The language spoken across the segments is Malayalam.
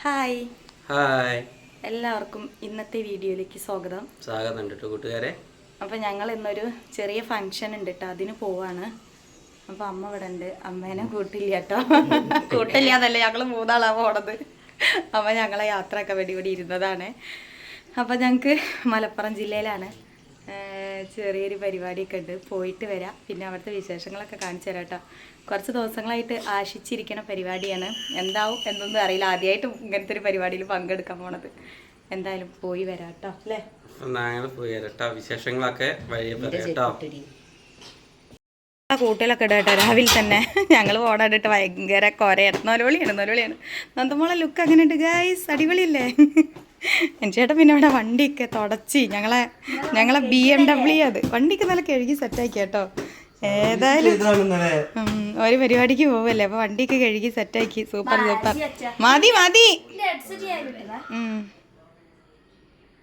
ഹായ് ഹായ് എല്ലാവർക്കും ഇന്നത്തെ വീഡിയോയിലേക്ക് സ്വാഗതം. സ്വാഗതം കേട്ടോ കൂട്ടുകാരെ. അപ്പോൾ ഞങ്ങൾ ഇന്നൊരു ചെറിയ ഫംഗ്ഷൻ ഉണ്ട് കേട്ടോ, അതിന് പോവാണ്. അപ്പോൾ അമ്മ ഇവിടെ ഉണ്ട്, അമ്മേനെ കൂട്ടില്ല കേട്ടോ. കൂട്ടില്ല എന്നല്ല, ഞങ്ങൾ മൂന്നാളാണ് പോണത്. അമ്മ ഞങ്ങളെ യാത്രയൊക്കെ ഇവിടെ ഇരുന്നതാണ്. അപ്പോൾ ഞങ്ങൾക്ക് മലപ്പുറം ജില്ലയിലാണ് ചെറിയൊരു പരിപാടിയൊക്കെ ഉണ്ട്, പോയിട്ട് വരാം. പിന്നെ അവിടുത്തെ വിശേഷങ്ങളൊക്കെ കാണിച്ചു തരാം കേട്ടോ. കുറച്ച് ദിവസങ്ങളായിട്ട് ആശിച്ചിരിക്കണ പരിപാടിയാണ്, എന്താവും എന്നൊന്നും അറിയില്ല. ആദ്യമായിട്ട് ഇങ്ങനത്തെ ഒരു പരിപാടിയിൽ പങ്കെടുക്കാൻ പോണത്. എന്തായാലും പോയി വരാം കേട്ടോ അല്ലേ. പോയി വരാട്ടോ, വിശേഷങ്ങളൊക്കെ വഴിയെ പറയാം കേട്ടോ. കൂട്ടിലൊക്കെ ഇടാം കേട്ടോ. രാവിലെ തന്നെ ഞങ്ങൾ ഓടാടിട്ട് ഭയങ്കര കൊരയാണ്, നൊലോളിയാണ്. നന്ദമോളെ ലുക്ക് അങ്ങനെ ഉണ്ട് ഗൈസ്, അടിപൊളിയല്ലേ? ചേട്ടാ പിന്നെ ഇവിടെ വണ്ടിയൊക്കെ തുടച്ചി ഞങ്ങളെ BMW അത് വണ്ടിയൊക്കെ നല്ല കഴുകി സെറ്റാക്കി കേട്ടോ. ഏതായാലും ഒരു പരിപാടിക്ക് പോവല്ലേ, അപ്പൊ വണ്ടിയൊക്കെ കഴുകി സെറ്റാക്കി. സൂപ്പർ മതി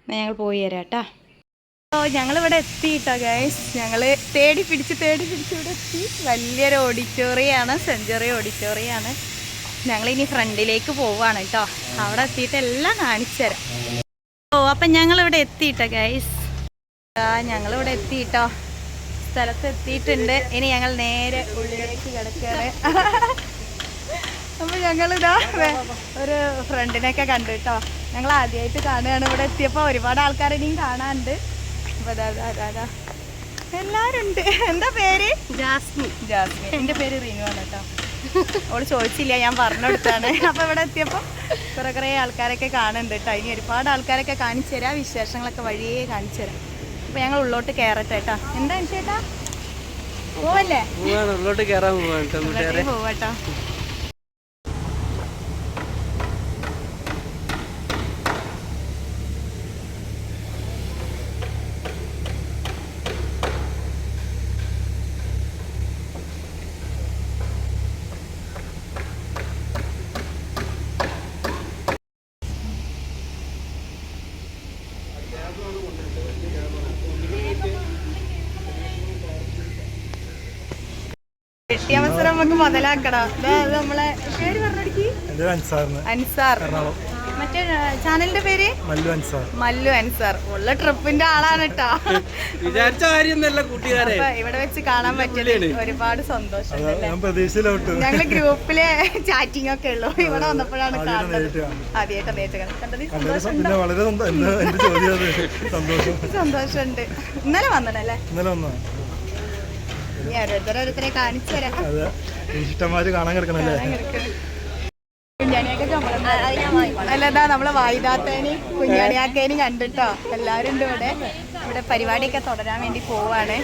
ഞങ്ങൾ പോയി തരാം കേട്ടാ. ഞങ്ങളിവിടെ എത്തിയിട്ടോ ഗൈസ്. ഞങ്ങൾ തേടി പിടിച്ച് ഇവിടെ എത്തി. വലിയൊരു ഓഡിറ്റോറിയമാണ്, സെഞ്ചുറി ഓഡിറ്റോറിയമാണ്. ഞങ്ങളിനി ഫ്രണ്ടിലേക്ക് പോവാണ് കേട്ടോ. അവിടെ എത്തിയിട്ട് എല്ലാം കാണിച്ചു തരാം. അപ്പം ഞങ്ങളിവിടെ എത്തിയിട്ടോ ഗൈസ്. ഞങ്ങളിവിടെ എത്തിയിട്ടോ, സ്ഥലത്ത് എത്തിയിട്ടുണ്ട്. ഇനി ഞങ്ങൾ നേരെ ഉള്ളിലേക്ക് കിടക്കുകയാണ്. അപ്പം ഞങ്ങളിതാ ഒരു ഫ്രണ്ടിനെയൊക്കെ കണ്ടു കേട്ടോ. ഞങ്ങൾ ആദ്യമായിട്ട് കാണുകയാണ്. ഇവിടെ എത്തിയപ്പോൾ ഒരുപാട് ആൾക്കാർ ഇനിയും കാണാനുണ്ട്. അപ്പോൾ അതാ എല്ലാവരും ഉണ്ട്. എന്താ പേര്? ജാസ്മിൻ. എൻ്റെ പേര് റീനു ആണ് കേട്ടോ. അവള് ചോദിച്ചില്ല, ഞാൻ പറഞ്ഞെടുത്താണ്. അപ്പോൾ ഇവിടെ എത്തിയപ്പോൾ കുറേ ആൾക്കാരൊക്കെ കാണുന്നുണ്ട് കേട്ടോ. ഇനി ഒരുപാട് ആൾക്കാരൊക്കെ കാണിച്ചു തരാം, വിശേഷങ്ങളൊക്കെ വഴിയേ കാണിച്ചു തരാം. അപ്പോൾ ഞങ്ങൾ ഉള്ളോട്ട് കയറട്ടെ കേട്ടോ. എന്താ ചേട്ടാ പോവല്ലേ? ഉള്ളോട്ട് കയറാൻ പോവാട്ടോ. അവസരം നമുക്ക് മുതലാക്കണം. നമ്മളെ പേര് പറഞ്ഞിടക്ക് അൻസാർ. മറ്റേ ചാനലിന്റെ പേര് മല്ലു അൻസാർ. ഉള്ള ട്രിപ്പിന്റെ ആളാണ് കേട്ടോ. വിചാരിച്ച കാര്യമൊന്നുമല്ല കൂട്ടുകാരെ. ഇവിടെ വെച്ച് കാണാൻ പറ്റില്ല, ഒരുപാട് സന്തോഷം. ഞങ്ങള് ഗ്രൂപ്പിലെ ചാറ്റിംഗ് ഒക്കെ ഉള്ളു. ഇവിടെ വന്നപ്പോഴാണ് കാണുന്നത്, ആദ്യമായിട്ട് നേരിട്ട് കണ്ടത്. സന്തോഷമുണ്ട്. ഇന്നലെ വന്നതല്ലേ? ഓരോരുത്തരെ കാണിച്ചു തരാം. അല്ലതാ നമ്മളെ വായിദാത്തേനെയും കുഞ്ഞാണിയാക്കേനെയും കണ്ടിട്ടോ. എല്ലാവരും ഉണ്ട് ഇവിടെ പരിപാടിയൊക്കെ തുടരാൻ വേണ്ടി പോവാണ്.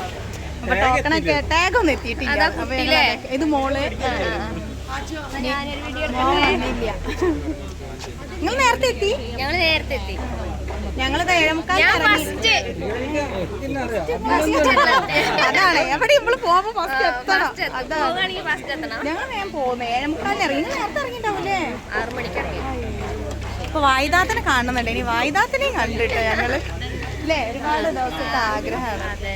അപ്പൊ ടോക്കണൊക്കെ ടാഗൊന്നും എത്തിയിട്ടില്ല. അപ്പൊ ഇത് മോള് ഇല്ല. നിങ്ങൾ നേരത്തെ എത്തി? ഞങ്ങള് 7:45 അതാണ് എവിടെ നമ്മള് പോകുമ്പോ ഫസ്റ്റ് എത്തണം. ഞങ്ങൾ ഞാൻ പോകുന്നത് 7:45 ഇറങ്ങി. നേരത്തെ ഇറങ്ങിണ്ടാവൂലേ? 6 മണിക്ക് ഇറങ്ങി. ഇപ്പൊ വായിദാത്തിനെ കാണുന്നുണ്ട്. ഇനി വായിദാത്തിനെയും കണ്ടിട്ടോ ഞങ്ങള് അല്ലേ. ഒരുപാട് ദിവസത്തെ ആഗ്രഹമാണ്.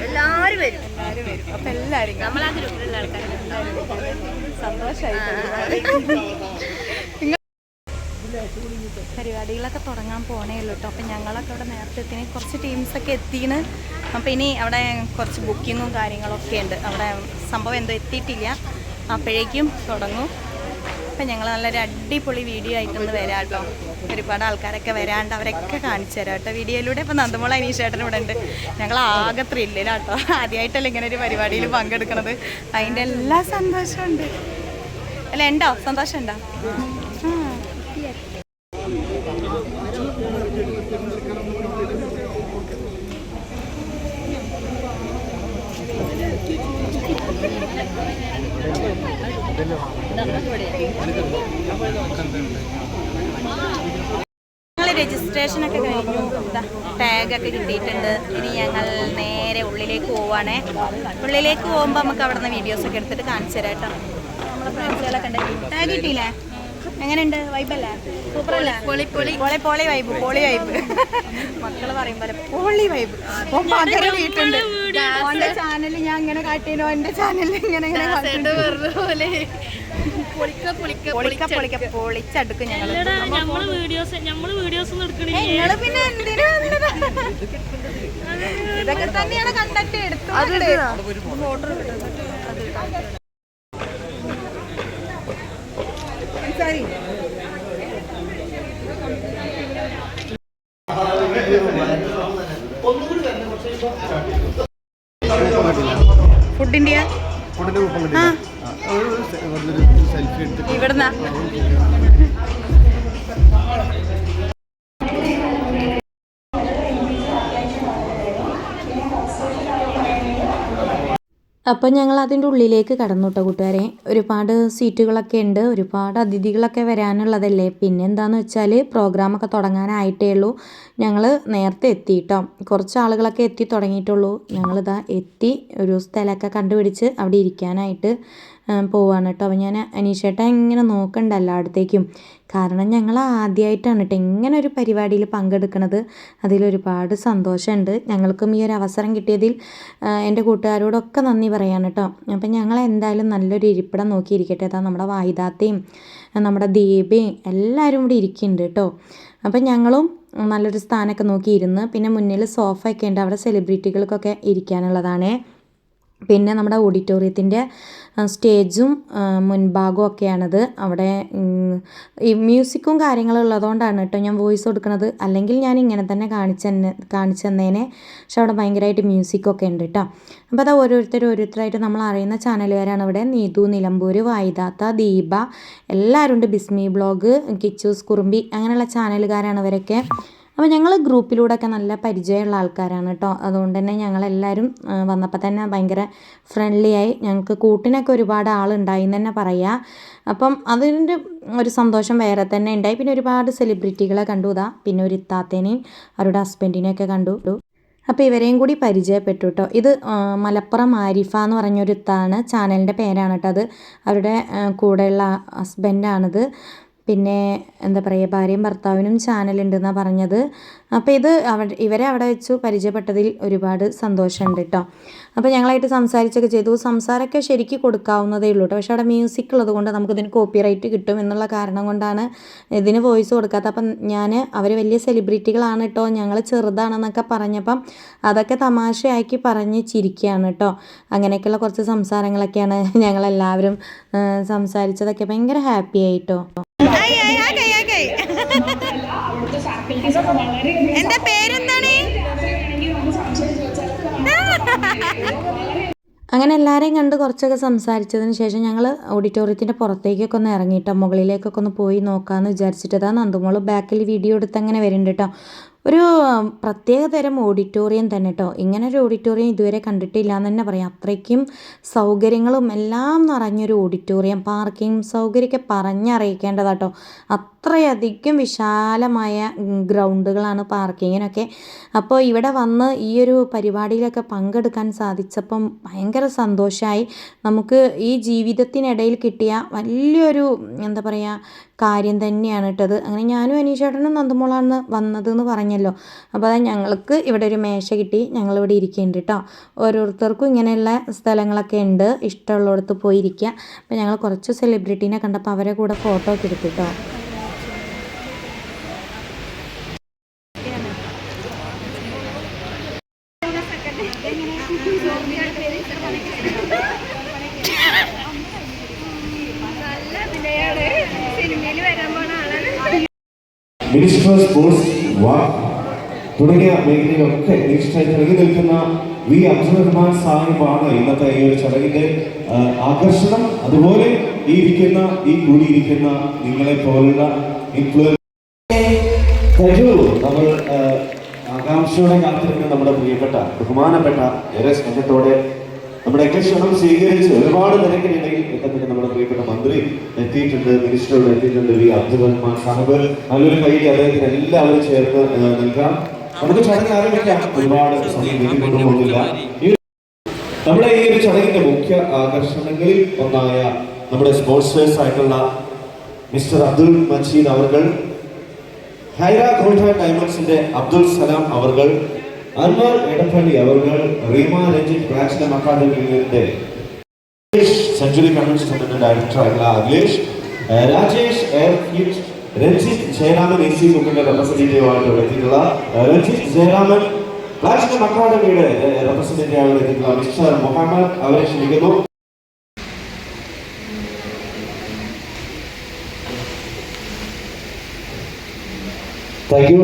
എല്ലാരും വരും. അപ്പൊ എല്ലാരും സന്തോഷായിട്ട് പരിപാടികളൊക്കെ തുടങ്ങാൻ പോണേ ഉള്ളൂ കേട്ടോ. അപ്പം ഞങ്ങളൊക്കെ ഇവിടെ നേരത്തെ എത്തിന് കുറച്ച് ടീംസൊക്കെ എത്തിയാണ്. അപ്പം ഇനി അവിടെ കുറച്ച് ബുക്കിങ്ങും കാര്യങ്ങളൊക്കെ ഉണ്ട്. അവിടെ സംഭവം എന്തോ എത്തിയിട്ടില്ല, അപ്പോഴേക്കും തുടങ്ങും. അപ്പം ഞങ്ങൾ നല്ലൊരു അടിപൊളി വീഡിയോ ആയിട്ടൊന്ന് വരാം കേട്ടോ. ഒരുപാട് ആൾക്കാരൊക്കെ വരാണ്ട് അവരൊക്കെ കാണിച്ചു തരാം കേട്ടോ വീഡിയോയിലൂടെ. ഇപ്പം നന്ദമോള അനീഷേട്ടൻ ഇവിടെ ഉണ്ട്. ഞങ്ങൾ ആകെ ത്രില്ലിലാട്ടോ. ആദ്യമായിട്ടല്ല ഇങ്ങനെ ഒരു പരിപാടിയിൽ പങ്കെടുക്കണത്. അതിൻ്റെ എല്ലാ സന്തോഷമുണ്ട് അല്ല. ഉണ്ടോ? സന്തോഷം ഉണ്ടോ? രജിസ്ട്രേഷനൊക്കെ കഴിഞ്ഞു, ടാഗൊക്കെ കിട്ടിയിട്ടുണ്ട്. ഇനി ഞങ്ങൾ നേരെ ഉള്ളിലേക്ക് പോവാണേ. ഉള്ളിലേക്ക് പോകുമ്പോൾ നമുക്ക് അവിടെ നിന്ന് വീഡിയോസൊക്കെ എടുത്തിട്ട് കാണിച്ചു തരാം കേട്ടോ. നമ്മുടെ ഫ്രണ്ട്സുകളൊക്കെ ഉണ്ട്. ടാഗ് കിട്ടിയില്ലേ? എങ്ങനെയുണ്ട്? വൈബല്ലേ? സൂപ്പറല്ലേ? പൊളി വൈബ്. മക്കള് പറയും പോലെ പൊളി വൈബ്. വീട്ടുണ്ട് ഓന്റെ ചാനലിൽ ഞാൻ ഇങ്ങനെ കാട്ടിനോ, എന്റെ ചാനലിൽ ഇങ്ങനെ പൊളിച്ചടുക്കും ഞങ്ങള്. നിങ്ങള് പിന്നെ എന്തിനാ ഇതൊക്കെ തന്നെയാണ് കണ്ടന്റ് എടുത്തു. ഫുഡിന്റെ ഇവിടുന്ന അപ്പോൾ ഞങ്ങൾ അതിൻ്റെ ഉള്ളിലേക്ക് കടന്നു കേട്ടോ കൂട്ടുകാരെ. ഒരുപാട് സീറ്റുകളൊക്കെ ഉണ്ട്, ഒരുപാട് അതിഥികളൊക്കെ വരാനുള്ളതല്ലേ. പിന്നെ എന്താണെന്ന് വെച്ചാൽ പ്രോഗ്രാമൊക്കെ തുടങ്ങാനായിട്ടേ ഉള്ളൂ. ഞങ്ങൾ നേരത്തെ എത്തി കേട്ടോ, കുറച്ച് ആളുകളൊക്കെ എത്തി തുടങ്ങിയിട്ടുള്ളൂ. ഞങ്ങളിതാ എത്തി ഒരു സ്ഥലമൊക്കെ കണ്ടുപിടിച്ച് അവിടെ ഇരിക്കാനായിട്ട് പോവാണ് കേട്ടോ. അപ്പോൾ ഞാൻ അനീഷേട്ടൻ ഇങ്ങനെ നോക്കണ്ട എല്ലായിടത്തേക്കും, കാരണം ഞങ്ങൾ ആദ്യമായിട്ടാണ് കേട്ടോ ഇങ്ങനെ ഒരു പരിപാടിയിൽ പങ്കെടുക്കുന്നത്. അതിലൊരുപാട് സന്തോഷമുണ്ട്. ഞങ്ങൾക്കും ഈ ഒരു അവസരം കിട്ടിയതിൽ എൻ്റെ കൂട്ടുകാരോടൊക്കെ നന്ദി പറയാണ് കേട്ടോ. അപ്പം ഞങ്ങൾ എന്തായാലും നല്ലൊരു ഇരിപ്പിടം നോക്കിയിരിക്കട്ടെ. അതാ നമ്മുടെ വാഹിദാത്തയും നമ്മുടെ ദീപയും എല്ലാവരും ഇവിടെ ഇരിക്കുന്നുണ്ട് കേട്ടോ. അപ്പം ഞങ്ങളും നല്ലൊരു സ്ഥാനമൊക്കെ നോക്കിയിരുന്ന്, പിന്നെ മുന്നിൽ സോഫയൊക്കെ ഉണ്ട്, അവിടെ സെലിബ്രിറ്റികൾക്കൊക്കെ ഇരിക്കാനുള്ളതാണ്. പിന്നെ നമ്മുടെ ഓഡിറ്റോറിയത്തിൻ്റെ സ്റ്റേജും മുൻഭാഗവും ഒക്കെയാണത്. അവിടെ ഈ മ്യൂസിക്കും കാര്യങ്ങളും ഉള്ളതുകൊണ്ടാണ് കേട്ടോ ഞാൻ വോയിസ് കൊടുക്കുന്നത്. അല്ലെങ്കിൽ ഞാൻ ഇങ്ങനെ തന്നെ കാണിച്ചു തന്നേനെ. പക്ഷെ അവിടെ ഭയങ്കരമായിട്ട് മ്യൂസിക്കൊക്കെ ഉണ്ട് കേട്ടോ. അപ്പോൾ അത് ഓരോരുത്തരായിട്ട് നമ്മൾ അറിയുന്ന ചാനലുകാരാണ് ഇവിടെ. നീതു, നിലമ്പൂർ, വായിദാത്ത, ദീപ എല്ലാവരും ഉണ്ട്. ബിസ്മി ബ്ലോഗ്, കിച്ചൂസ് കുറുമ്പി, അങ്ങനെയുള്ള ചാനലുകാരാണ് ഇവരൊക്കെ. അപ്പോൾ ഞങ്ങൾ ഗ്രൂപ്പിലൂടെയൊക്കെ നല്ല പരിചയമുള്ള ആൾക്കാരാണ് കേട്ടോ. അതുകൊണ്ട് തന്നെ ഞങ്ങളെല്ലാവരും വന്നപ്പോൾ തന്നെ ഭയങ്കര ഫ്രണ്ട്ലി ആയി. ഞങ്ങൾക്ക് കൂട്ടിനൊക്കെ ഒരുപാട് ആളുണ്ടായി എന്ന് തന്നെ പറയാം. അപ്പം അതിൻ്റെ ഒരു സന്തോഷം വേറെ തന്നെ ഉണ്ടായി. പിന്നെ ഒരുപാട് സെലിബ്രിറ്റികളെ കണ്ടു. പിന്നെ ഒരു ഇത്താത്തേനെയും അവരുടെ ഹസ്ബൻഡിനെയൊക്കെ കണ്ടു. അപ്പോൾ ഇവരെയും കൂടി പരിചയപ്പെട്ടു കേട്ടോ. ഇത് മലപ്പുറം ആരിഫ എന്ന് പറഞ്ഞൊരു ഇത്താണ്, ചാനലിൻ്റെ പേരാണ് കേട്ടോ അത്. അവരുടെ കൂടെയുള്ള ഹസ്ബൻഡാണിത്. പിന്നെ എന്താ പറയുക, ഭാര്യയും ഭർത്താവിനും ചാനലുണ്ടെന്നാണ് പറഞ്ഞത്. അപ്പോൾ ഇത് ഇവരെ അവിടെ വെച്ചു പരിചയപ്പെട്ടതിൽ ഒരുപാട് സന്തോഷമുണ്ട് കേട്ടോ. അപ്പോൾ ഞങ്ങളായിട്ട് സംസാരിച്ചൊക്കെ ചെയ്തു. സംസാരമൊക്കെ ശരിക്കും കൊടുക്കാവുന്നതേ ഉള്ളൂ കേട്ടോ. പക്ഷേ അവിടെ മ്യൂസിക് ഉള്ളത് കൊണ്ട് നമുക്കിതിന് കോപ്പിറൈറ്റ് കിട്ടും എന്നുള്ള കാരണം കൊണ്ടാണ് ഇതിന് വോയിസ് കൊടുക്കാത്തത്. അപ്പം അവർ വലിയ സെലിബ്രിറ്റികളാണ് കേട്ടോ, ഞങ്ങൾ ചെറുതാണെന്നൊക്കെ പറഞ്ഞപ്പം അതൊക്കെ തമാശയാക്കി പറഞ്ഞ് ചിരിക്കുകയാണ് കേട്ടോ. അങ്ങനെയൊക്കെയുള്ള കുറച്ച് സംസാരങ്ങളൊക്കെയാണ് ഞങ്ങളെല്ലാവരും സംസാരിച്ചതൊക്കെ. ഭയങ്കര ഹാപ്പി ആയിട്ടോ. എന്റെ പേരെന്താണ്? അങ്ങനെ എല്ലാവരെയും കണ്ട് കുറച്ചൊക്കെ സംസാരിച്ചതിന് ശേഷം ഞങ്ങൾ ഓഡിറ്റോറിയത്തിൻ്റെ പുറത്തേക്കൊക്കെ ഒന്ന് ഇറങ്ങിയിട്ടോ, മുകളിലേക്കൊക്കെ ഒന്ന് പോയി നോക്കാമെന്ന് വിചാരിച്ചിട്ട് നന്ദുമോൾ ബാക്കിൽ വീഡിയോ എടുത്ത് അങ്ങനെ വരുന്നുണ്ട് കേട്ടോ. ഒരു പ്രത്യേക തരം ഓഡിറ്റോറിയം തന്നെ കേട്ടോ. ഇങ്ങനെ ഒരു ഓഡിറ്റോറിയം ഇതുവരെ കണ്ടിട്ടില്ല എന്ന് തന്നെ പറയാം. അത്രയ്ക്കും സൗകര്യങ്ങളും എല്ലാം നിറഞ്ഞൊരു ഓഡിറ്റോറിയം. പാർക്കിംഗ് സൗകര്യമൊക്കെ പറഞ്ഞറിയിക്കേണ്ടതാട്ടോ. അത്രയധികം വിശാലമായ ഗ്രൗണ്ടുകളാണ് പാർക്കിങ്ങിനൊക്കെ. അപ്പോൾ ഇവിടെ വന്ന് ഈ ഒരു പരിപാടിയിലൊക്കെ പങ്കെടുക്കാൻ സാധിച്ചപ്പം ഭയങ്കര സന്തോഷമായി. നമുക്ക് ഈ ജീവിതത്തിനിടയിൽ കിട്ടിയ വലിയൊരു എന്താ പറയുക കാര്യം തന്നെയാണ് കേട്ടത്. അങ്ങനെ ഞാനും അനീഷേട്ടനും നന്ദുമോളാണ് വന്നതെന്ന് പറഞ്ഞല്ലോ. അപ്പോൾ അത് ഞങ്ങൾക്ക് ഇവിടെ ഒരു മേശ കിട്ടി, ഞങ്ങളിവിടെ ഇരിക്കുന്നുണ്ട് കേട്ടോ. ഓരോരുത്തർക്കും ഇങ്ങനെയുള്ള സ്ഥലങ്ങളൊക്കെ ഉണ്ട്, ഇഷ്ടമുള്ളിടത്ത് പോയിരിക്കുക. അപ്പോൾ ഞങ്ങൾ കുറച്ച് സെലിബ്രിറ്റീനെ കണ്ടപ്പോൾ അവരെ കൂടെ ഫോട്ടോ ഒക്കെ എടുത്തു കേട്ടോ. മിനിസ്റ്റർ സ്പോർട്സ് തുടങ്ങിയ മേഖലയിലൊക്കെ മിനിസ്റ്ററായി തിളങ്ങി നിൽക്കുന്ന വി അബ്ദുറഹ്മാൻ സാഹിബാണ് ഇന്നത്തെ ഈ ഒരു ചടങ്ങിന്റെ ആകർഷണം. അതുപോലെ ഈ കൂടിയിരിക്കുന്ന നിങ്ങളെ പോലുള്ള നമ്മൾ ആകാംക്ഷയോടെ കാത്തിരിക്കുന്ന നമ്മുടെ പ്രിയപ്പെട്ട ബഹുമാനപ്പെട്ട ഏറെ സ്നേഹത്തോടെ നമ്മുടെ ക്ഷണം സ്വീകരിച്ച് ഒരുപാട് തിരക്കിനിടയിൽ എത്തപ്പെട്ട നമ്മുടെ പ്രിയപ്പെട്ട മന്ത്രി എത്തിയിട്ടുണ്ട്, മിനിസ്റ്റർ എത്തിയിട്ടുണ്ട്, വി അബ്ദുറഹ്മാൻ സാഹിബ്. നല്ലൊരു കൈയ്യടി അദ്ദേഹത്തിന് എല്ലാവരും ചേർന്ന് നൽകാം. നമുക്ക് ചടങ്ങ് ആരംഭിക്കാം. ഒരുപാട് സമയം കൊണ്ടുപോകുന്നില്ല. നമ്മുടെ ഈ ഒരു ചടങ്ങിന്റെ മുഖ്യ ആകർഷണങ്ങളിൽ ഒന്നായ നമ്മുടെ സ്പോർട്സ് ഫെയർസ് ആയിട്ടുള്ള മിസ്റ്റർ അബ്ദുൽ മജീദ് അവർ, ഹൈറ ഗോൾഡ് ഡയമണ്ട്സിന്റെ അബ്ദുൽ സലാം അവർ, അൻവർ എടപ്പള്ളി അവർ, റീമ രഞ്ജിത്ത് പ്ലാറ്റിനം അക്കാദമിയുടെ സെഞ്ചുറി കൺവെൻഷൻ സെന്ററിന്റെ ഡയറക്ടറായിട്ടുള്ള അഖിലേഷ്, രാജേഷ് എയർഫീൽഡ്, രഞ്ജിത്ത് ജയരാമൻ AC ഗ്രൂപ്പിന്റെ റെപ്രസെന്റേറ്റീവ് ആയിട്ട് എത്തിയിട്ടുള്ള രഞ്ജിത്ത് ജയരാമൻ, പ്ലാറ്റിനം അക്കാദമിയുടെ റെപ്രസെന്റേറ്റീവ് ആയിട്ട് എത്തിയിട്ടുള്ള മിസ്റ്റർ മുഹമ്മദ് അവരെ ക്ഷണിക്കുന്നു. Thank you.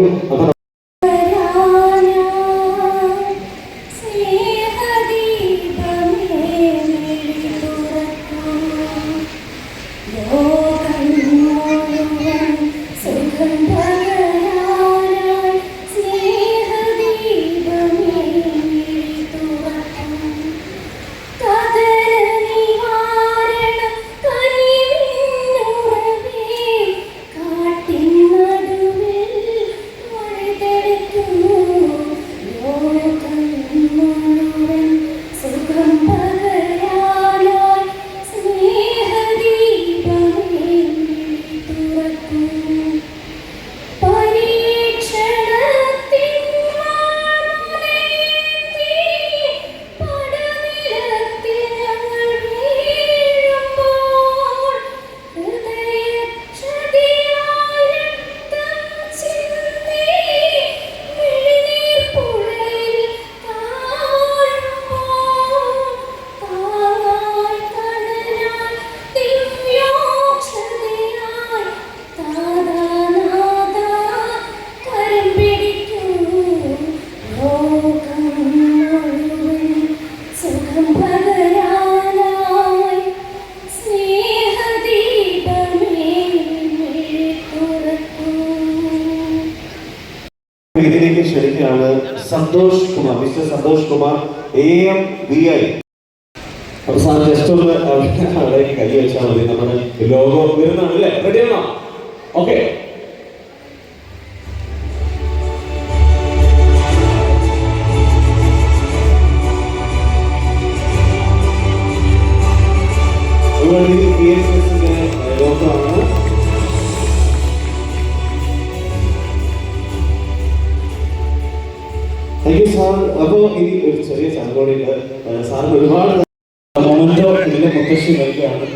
ഇതിലേക്ക് ക്ഷണിക്കുകയാണ് സന്തോഷ് കുമാർ, മിസ്റ്റർ സന്തോഷ് കുമാർ AMBI. അവസാനം ജസ്റ്റ് ഒന്ന് അവിടേക്ക് കൈ വെച്ചാൽ മതി. നമ്മുടെ ലോഗോ വരുന്നതാണ് അല്ലേ? റെഡിയാണോ? ഓക്കെ. ലോഗോയാണ്. Thank you sir. അപ്പോൾ ഇനി ഒരു ചെറിയ ചാങ്കോടിയുണ്ട്. സാറിന് ഒരുപാട് മൊമെന്റോ ഇതിന്റെ മുത്തശ്ശി നൽകുകയാണ്.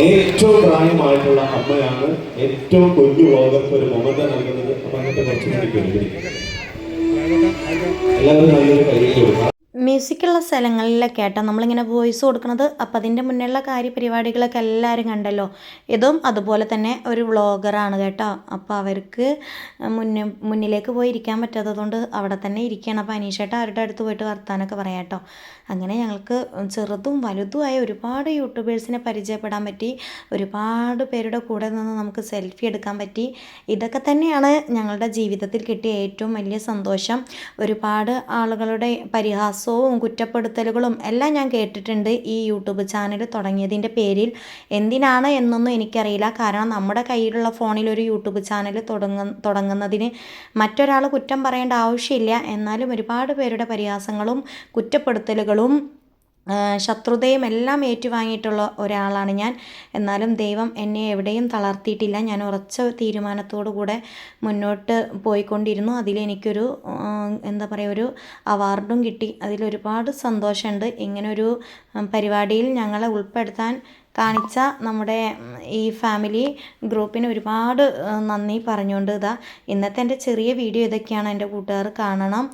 ഏറ്റവും പ്രായമായിട്ടുള്ള അമ്മയാണ് ഏറ്റവും കുഞ്ഞു വ്ളോഗർക്ക് ഒരു മൊമെന്റോ നൽകുന്നത്. അപ്പൊ അങ്ങനത്തെ കുറച്ച് എല്ലാവരും നല്ലൊരു കൈ കൊടുക്കാം. മ്യൂസിക്കുള്ള സ്ഥലങ്ങളിലൊക്കെ ആട്ടോ നമ്മളിങ്ങനെ വോയിസ് കൊടുക്കുന്നത്. അപ്പം അതിൻ്റെ മുന്നേയുള്ള കാര്യപരിപാടികളൊക്കെ എല്ലാവരും കണ്ടല്ലോ. ഇതും അതുപോലെ തന്നെ ഒരു വ്ളോഗറാണ് കേട്ടോ. അപ്പോൾ അവർക്ക് മുന്നിലേക്ക് പോയി ഇരിക്കാൻ പറ്റാത്തതുകൊണ്ട് അവിടെ തന്നെ ഇരിക്കുകയാണ്. അപ്പോൾ അനീഷേട്ട അവരുടെ അടുത്ത് പോയിട്ട് വർത്താനൊക്കെ പറയാം കേട്ടോ. അങ്ങനെ ഞങ്ങൾക്ക് ചെറുതും വലുതുമായ ഒരുപാട് യൂട്യൂബേഴ്സിനെ പരിചയപ്പെടാൻ പറ്റി. ഒരുപാട് പേരുടെ കൂടെ നിന്ന് നമുക്ക് സെൽഫി എടുക്കാൻ പറ്റി. ഇതൊക്കെ തന്നെയാണ് ഞങ്ങളുടെ ജീവിതത്തിൽ കിട്ടിയ ഏറ്റവും വലിയ സന്തോഷം. ഒരുപാട് ആളുകളുടെ പരിഹാസവും കുറ്റപ്പെടുത്തലുകളും എല്ലാം ഞാൻ കേട്ടിട്ടുണ്ട് ഈ യൂട്യൂബ് ചാനൽ തുടങ്ങിയതിൻ്റെ പേരിൽ. എന്തിനാണ് എന്നൊന്നും എനിക്കറിയില്ല. കാരണം നമ്മുടെ കയ്യിലുള്ള ഫോണിൽ ഒരു യൂട്യൂബ് ചാനൽ തുടങ്ങുന്നതിന് മറ്റൊരാൾ കുറ്റം പറയേണ്ട ആവശ്യമില്ല. എന്നാലും ഒരുപാട് പേരുടെ പരിഹാസങ്ങളും കുറ്റപ്പെടുത്തലുകളും ശത്രുതയും എല്ലാം ഏറ്റുവാങ്ങിയിട്ടുള്ള ഒരാളാണ് ഞാൻ. എന്നാലും ദൈവം എന്നെ എവിടെയും തളർത്തിയിട്ടില്ല. ഞാൻ ഉറച്ച തീരുമാനത്തോടു കൂടെ മുന്നോട്ട് പോയിക്കൊണ്ടിരുന്നു. അതിലെനിക്കൊരു എന്താ പറയുക, ഒരു അവാർഡും കിട്ടി. അതിലൊരുപാട് സന്തോഷമുണ്ട്. ഇങ്ങനൊരു പരിപാടിയിൽ ഞങ്ങളെ ഉൾപ്പെടുത്താൻ കാണിച്ച നമ്മുടെ ഈ ഫാമിലി ഗ്രൂപ്പിന് ഒരുപാട് നന്ദി പറഞ്ഞുകൊണ്ട് ഇന്നത്തെ എൻ്റെ ചെറിയ വീഡിയോ ഇതൊക്കെയാണ്. എൻ്റെ കൂട്ടുകാർ കാണണം.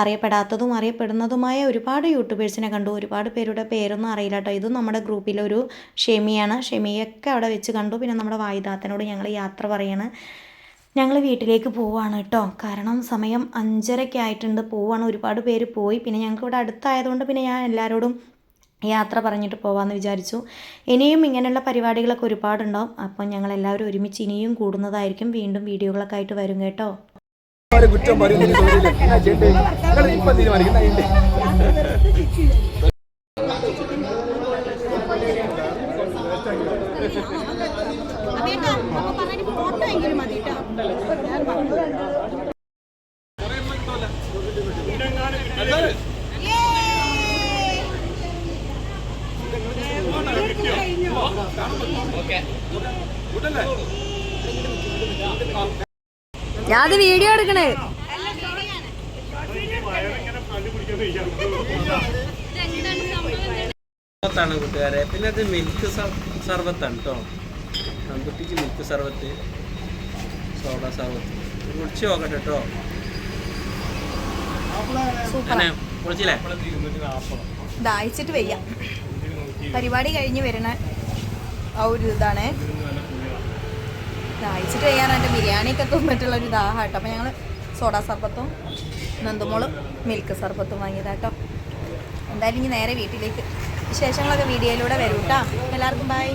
അറിയപ്പെടാത്തതും അറിയപ്പെടുന്നതുമായ ഒരുപാട് യൂട്യൂബേഴ്സിനെ കണ്ടു. ഒരുപാട് പേരുടെ പേരൊന്നും അറിയില്ല കേട്ടോ. ഇതും നമ്മുടെ ഗ്രൂപ്പിലൊരു ഷെമിയാണ്. ഷെമിയൊക്കെ അവിടെ വെച്ച് കണ്ടു. പിന്നെ നമ്മുടെ വായുദാത്തനോട് ഞങ്ങൾ യാത്ര പറയാണ്. ഞങ്ങൾ വീട്ടിലേക്ക് പോവുകയാണ് കേട്ടോ. കാരണം സമയം 5:30 ആയിട്ടുണ്ട്. പോവുകയാണ്. ഒരുപാട് പേര് പോയി. പിന്നെ ഞങ്ങൾക്ക് ഇവിടെ അടുത്തായതുകൊണ്ട് പിന്നെ ഞാൻ എല്ലാവരോടും യാത്ര പറഞ്ഞിട്ട് പോകാമെന്ന് വിചാരിച്ചു. ഇനിയും ഇങ്ങനെയുള്ള പരിപാടികളൊക്കെ ഒരുപാടുണ്ടാവും. അപ്പം ഞങ്ങളെല്ലാവരും ഒരുമിച്ച് ഇനിയും കൂടുന്നതായിരിക്കും. വീണ്ടും വീഡിയോകളൊക്കെ ആയിട്ട് വരും കേട്ടോ. കുറ്റം ഞാൻ വീഡിയോ എടുക്കണേ. സർബത്താണ് കൂട്ടുകാരെ. പിന്നെ അത് മിൽക്ക് സർബത്താണ് കേട്ടോ. പെൺകുട്ടിക്ക് മിൽക്ക് സർബത്ത്, സോഡ സർബത്ത് കുടിച്ച് നോക്കട്ടെ കേട്ടോ. കുടിച്ചില്ലേ? ദാഹിച്ചിട്ട് വയ്യ. പരിപാടി കഴിഞ്ഞ് വരണ ആ ഒരു ഇതാണ്. ദാഹിച്ചിട്ട് വയ്യാന്ന് എൻ്റെ ബിരിയാണിയൊക്കെ തിന്നിട്ടുള്ളൊരു ദാഹമാട്ടോ. അപ്പോൾ ഞങ്ങൾ സോഡ സർബത്തും നന്ദുമോള് മിൽക്ക് സർബത്തും വാങ്ങിയതാട്ടോ. എന്തായാലും ഇനി നേരെ വീട്ടിലേക്ക്. വിശേഷങ്ങളൊക്കെ വീഡിയോയിലൂടെ വരും കേട്ടോ. എല്ലാവർക്കും ബൈ.